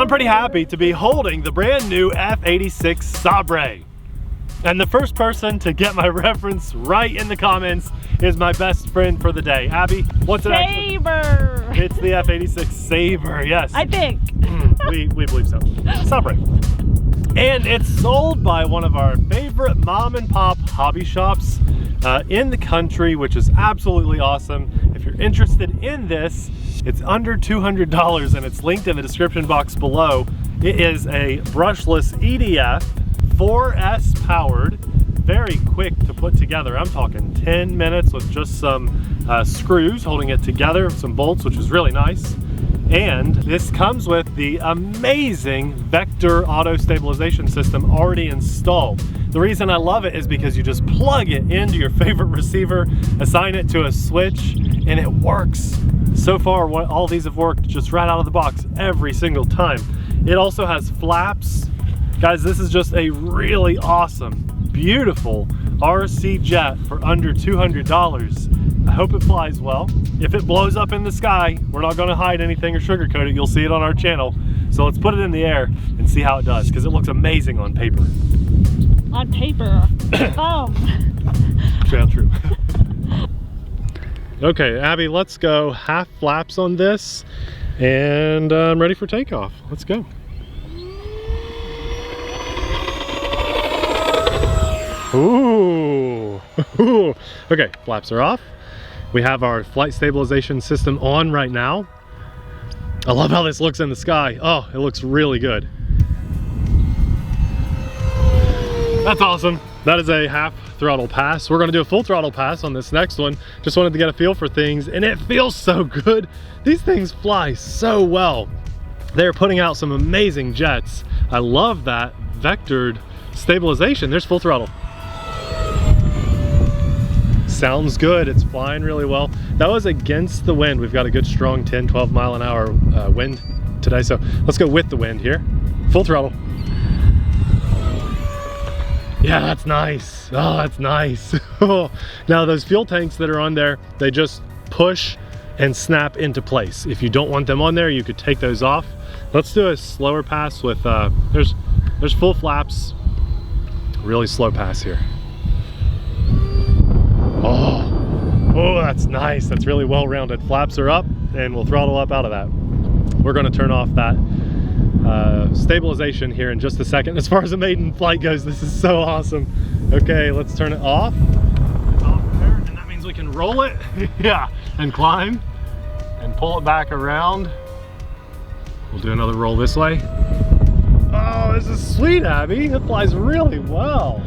I'm pretty happy to be holding the brand new F86 Sabre. And the first person to get my reference right in the comments is my best friend for the day. Abby, what's it actually? Sabre! It's the F86 Sabre, yes. I think. We believe so. Sabre. And it's sold by one of our favorite mom and pop hobby shops in the country, which is absolutely awesome. If you're interested in this, it's under $200 and it's linked in the description box below. It is a brushless EDF, 4S powered, very quick to put together. I'm talking 10 minutes with just some screws holding it together, some bolts, which is really nice. And this comes with the amazing Vector auto stabilization system already installed. The reason I love it is because you just plug it into your favorite receiver, assign it to a switch, and it works. So far, all these have worked just right out of the box every single time. It also has flaps. Guys, this is just a really awesome, beautiful RC jet for under $200. I hope it flies well. If it blows up in the sky, we're not gonna hide anything or sugarcoat it. You'll see it on our channel. So let's put it in the air and see how it does, because it looks amazing on paper. On paper. Yeah, true. Okay, Abby, let's go half flaps on this, and I'm ready for takeoff. Let's go. Ooh. Okay, flaps are off. We have our flight stabilization system on right now. I love how this looks in the sky. Oh, it looks really good. That's awesome. That is a half throttle pass. We're gonna do a full throttle pass on this next one. Just wanted to get a feel for things, and it feels so good. These things fly so well. They're putting out some amazing jets. I love that vectored stabilization. There's full throttle. Sounds good. It's flying really well. That was against the wind. We've got a good strong 10-12 mile an hour wind today, so let's go with the wind here. Full throttle. Yeah, that's nice. Oh, that's nice. Now those fuel tanks that are on there, they just push and snap into place. If you don't want them on there, you could take those off. Let's do a slower pass with there's full flaps. Really slow pass here. Oh, that's nice. That's really well rounded. Flaps are up, and we'll throttle up out of that. We're going to turn off that stabilization here in just a second. As far as the maiden flight goes, this is so awesome. Okay, let's turn it off. It's off there, and that means we can roll it. Yeah, and climb and pull it back around. We'll do another roll this way. Oh, this is sweet, Abby. It flies really well.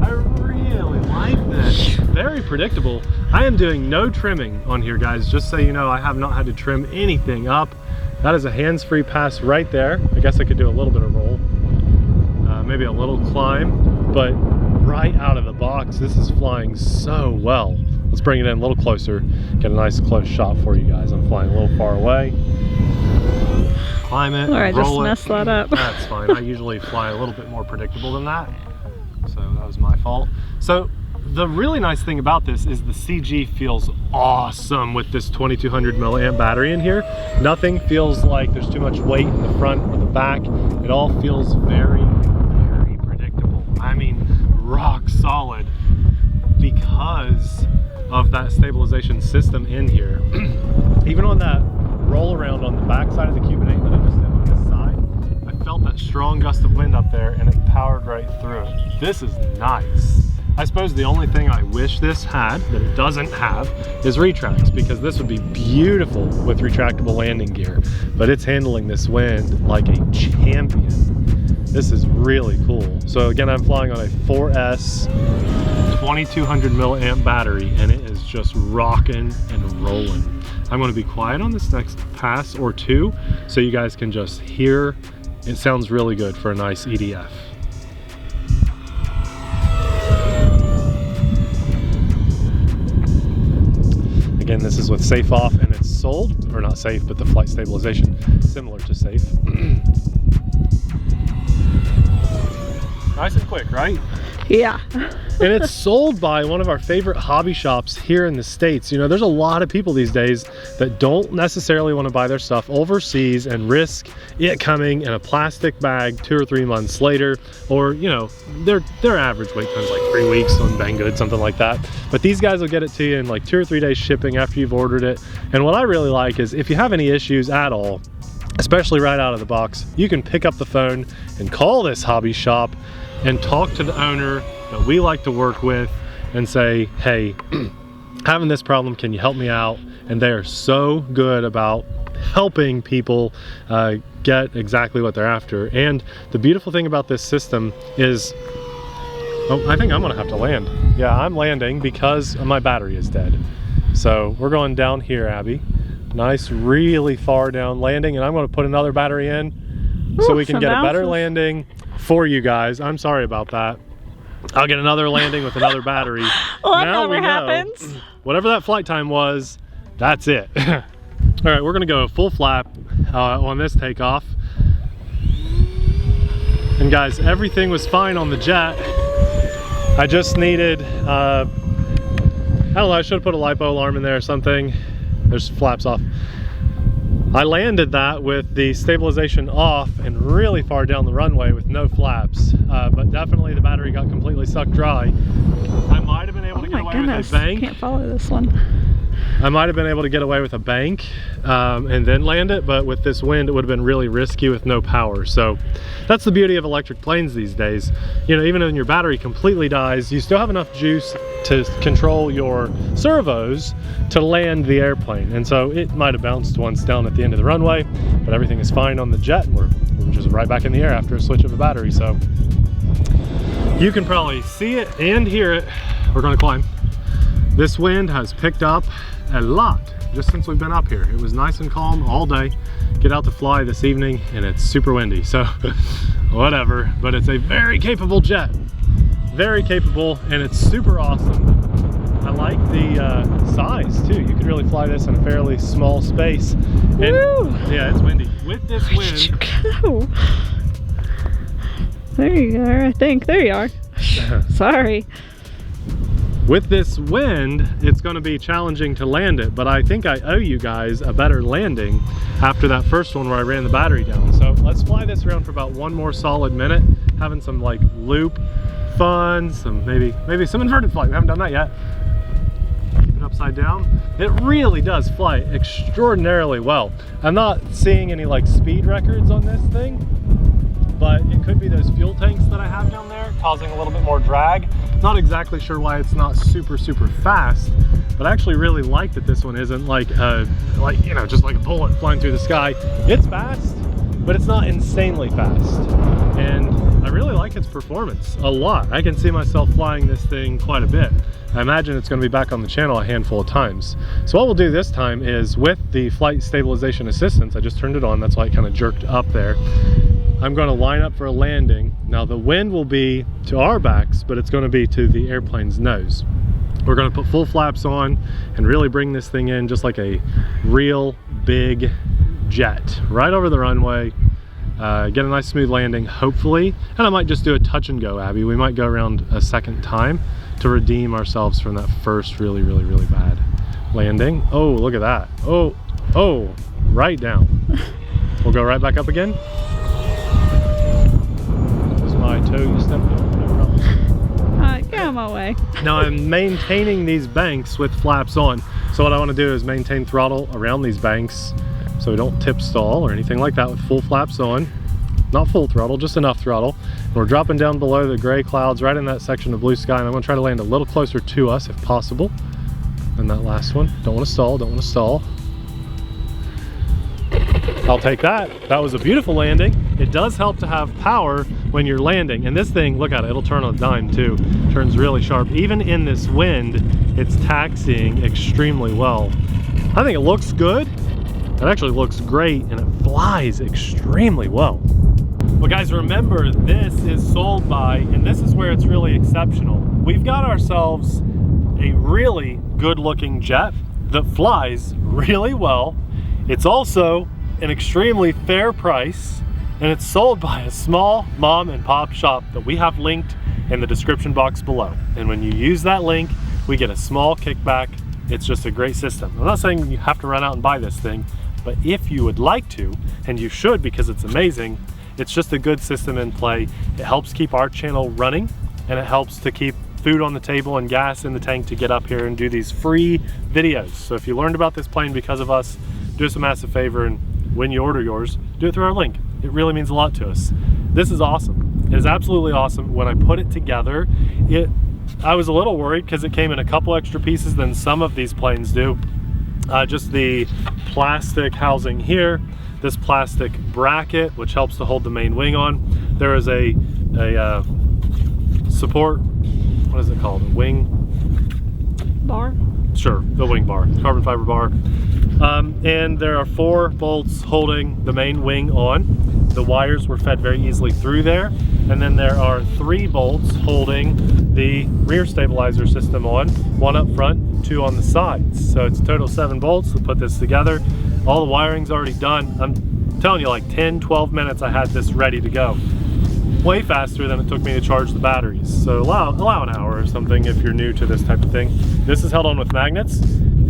I really like this. Very predictable. I am doing no trimming on here, guys. Just so you know, I have not had to trim anything up. That is a hands-free pass right there. I guess I could do a little bit of roll, maybe a little climb, but right out of the box, this is flying so well. Let's bring it in a little closer, get a nice close shot for you guys. I'm flying a little far away. Climb it, or I just roll it. messed that up. That's fine. I usually fly a little bit more predictable than that, so that was my fault. So the really nice thing about this is the CG feels awesome with this 2200 milliamp battery in here. Nothing feels like there's too much weight in the front or the back. It all feels very, very predictable. I mean, rock solid because of that stabilization system in here. Even on that roll around on the back side of the Cuban 8 that I just did on this side, I felt that strong gust of wind up there and it powered right through it. This is nice. I suppose the only thing I wish this had that it doesn't have is retracts, because this would be beautiful with retractable landing gear, but it's handling this wind like a champion. This is really cool. So again, I'm flying on a 4S 2200 milliamp battery, and it is just rocking and rolling. I'm going to be quiet on this next pass or two so you guys can just hear. It sounds really good for a nice EDF. Again, this is with safe off, and it's sold, or not safe, but the flight stabilization, similar to safe. Nice and quick, right? Yeah. And it's sold by one of our favorite hobby shops here in the States. You know, there's a lot of people these days that don't necessarily want to buy their stuff overseas and risk it coming in a plastic bag 2 or 3 months later, or, you know, their average wait time is like 3 weeks on Banggood, something like that. But these guys will get it to you in like 2 or 3 days shipping after you've ordered it. And what I really like is if you have any issues at all, especially right out of the box, you can pick up the phone and call this hobby shop and talk to the owner that we like to work with and say, hey, having this problem, can you help me out? And they are so good about helping people get exactly what they're after. And the beautiful thing about this system is, oh, I think I'm gonna have to land. Yeah, I'm landing because my battery is dead. So we're going down here, Abby. Nice, really far down landing, and I'm gonna put another battery in so we can get a better landing for you guys. I'm sorry about that. I'll get another landing with another battery. Well, that never happens. Whatever that flight time was, that's it. All right, we're gonna go full flap on this takeoff. And guys, everything was fine on the jet. I just needed, I don't know, I should have put a LiPo alarm in there or something. There's flaps off. I landed that with the stabilization off and really far down the runway with no flaps, but definitely the battery got completely sucked dry. I might have been able to get away with a bank. Can't follow this one. I might have been able to get away with a bank and then land it, but with this wind, it would have been really risky with no power. So that's the beauty of electric planes these days. You know, even when your battery completely dies, you still have enough juice to control your servos to land the airplane. And so it might have bounced once down at the end of the runway, but everything is fine on the jet, and we're just right back in the air after a switch of a battery. So you can probably see it and hear it. We're gonna climb. This wind has picked up a lot just since we've been up here. It was nice and calm all day. Get out to fly this evening and it's super windy, so whatever. But it's a very capable jet, very capable, and it's super awesome. I like the size too. You could really fly this in a fairly small space. And yeah, it's windy. With this wind, where did you go? There you are, I think. There you are. Sorry. With this wind, it's going to be challenging to land it, but I think I owe you guys a better landing after that first one where I ran the battery down. So let's fly this around for about 1 more solid minute, having some like loop fun, some maybe some inverted flight. We haven't done that yet. Keep it upside down. It really does fly extraordinarily well. I'm not seeing any like speed records on this thing, but it could be those fuel tanks that I have down there causing a little bit more drag. Not exactly sure why it's not super fast, but I actually really like that this one isn't like you know, just like a bullet flying through the sky. It's fast, but it's not insanely fast. And I really like its performance a lot. I can see myself flying this thing quite a bit. I imagine it's going to be back on the channel a handful of times. So what we'll do this time is with the flight stabilization assistance, I just turned it on, that's why it kind of jerked up there. I'm going to line up for a landing. Now the wind will be to our backs, but it's going to be to the airplane's nose. We're going to put full flaps on and really bring this thing in just like a real big jet right over the runway. Get a nice smooth landing, hopefully. And I might just do a touch and go, Abby. We might go around a second time to redeem ourselves from that first really bad landing. Oh, look at that. Oh, right down. We'll go right back up again. My toe, you stepped on, no problem. Get out of my way. Now I'm maintaining these banks with flaps on. So what I want to do is maintain throttle around these banks so we don't tip stall or anything like that with full flaps on. Not full throttle, just enough throttle. And we're dropping down below the gray clouds right in that section of blue sky, and I'm going to try to land a little closer to us if possible than that last one. Don't want to stall, don't want to stall. I'll take that. That was a beautiful landing. It does help to have power when you're landing. And this thing, look at it, it'll turn on a dime too. Turns really sharp. Even in this wind, it's taxiing extremely well. I think it looks good. It actually looks great, and it flies extremely well. Well guys, remember, this is sold by, and this is where it's really exceptional. We've got ourselves a really good looking jet that flies really well. It's also an extremely fair price, and it's sold by a small mom and pop shop that we have linked in the description box below. And when you use that link, we get a small kickback. It's just a great system. I'm not saying you have to run out and buy this thing, but if you would like to, and you should because it's amazing, it's just a good system in play. It helps keep our channel running, and it helps to keep food on the table and gas in the tank to get up here and do these free videos. So if you learned about this plane because of us, do us a massive favor, and when you order yours, do it through our link. It really means a lot to us. This is awesome. It is absolutely awesome. When I put it together, I was a little worried because it came in a couple extra pieces than some of these planes do. Just the plastic housing here, this plastic bracket, which helps to hold the main wing on. There is a support, what is it called? A wing Bar? Sure, the wing bar, carbon fiber bar. And there are 4 bolts holding the main wing on. The wires were fed very easily through there. And then there are 3 bolts holding the rear stabilizer system on, 1 up front, 2 on the sides. So it's a total 7 bolts to put this together. All the wiring's already done. I'm telling you, like 10, 12 minutes I had this ready to go. Way faster than it took me to charge the batteries. So allow an hour or something if you're new to this type of thing. This is held on with magnets,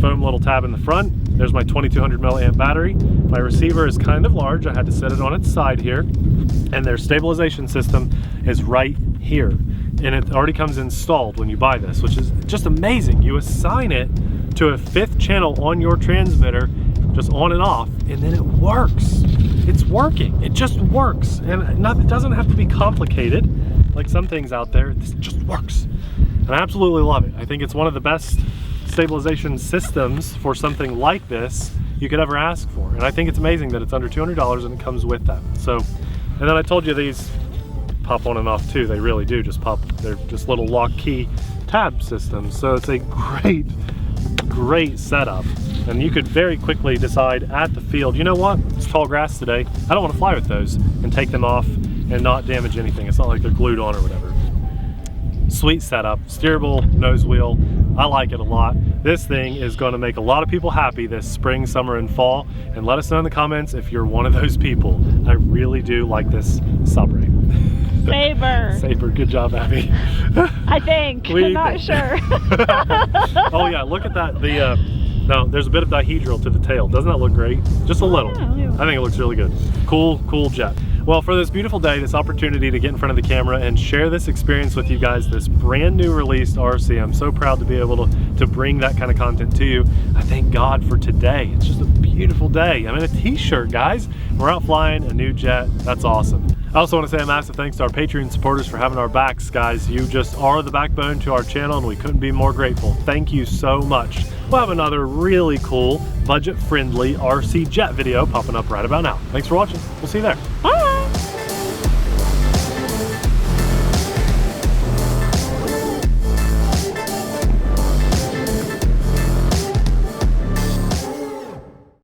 foam little tab in the front. There's my 2200 milliamp battery. My receiver is kind of large. I had to set it on its side here. And their stabilization system is right here. And it already comes installed when you buy this, which is just amazing. You assign it to a 5th channel on your transmitter, just on and off, and then it works. It's working. It just works. And it doesn't have to be complicated like some things out there. This just works. And I absolutely love it. I think it's one of the best stabilization systems for something like this you could ever ask for. And I think it's amazing that it's under $200 and it comes with that. So, and then I told you these pop on and off too. They really do just pop. They're just little lock key tab systems. So it's a great setup. And you could very quickly decide at the field, you know what, it's tall grass today, I don't want to fly with those, and take them off and not damage anything. It's not like they're glued on or whatever. Sweet setup, steerable nose wheel. I like it a lot. This thing is going to make a lot of people happy this spring, summer, and fall. And let us know in the comments if you're one of those people. I really do like this Sabre. Sabre. Sabre, good job, Abby. I think. I'm not sure. Oh yeah, look at that. No, there's a bit of dihedral to the tail. Doesn't that look great? Just a little. Yeah. I think it looks really good. Cool jet. Well, for this beautiful day, this opportunity to get in front of the camera and share this experience with you guys, this brand new released RC, I'm so proud to be able to bring that kind of content to you. I thank God for today. It's just a beautiful day. I'm in a t-shirt, guys. We're out flying a new jet. That's awesome. I also want to say a massive thanks to our Patreon supporters for having our backs, guys. You just are the backbone to our channel, and we couldn't be more grateful. Thank you so much. We'll have another really cool, budget-friendly RC jet video popping up right about now. Thanks for watching. We'll see you there. Bye.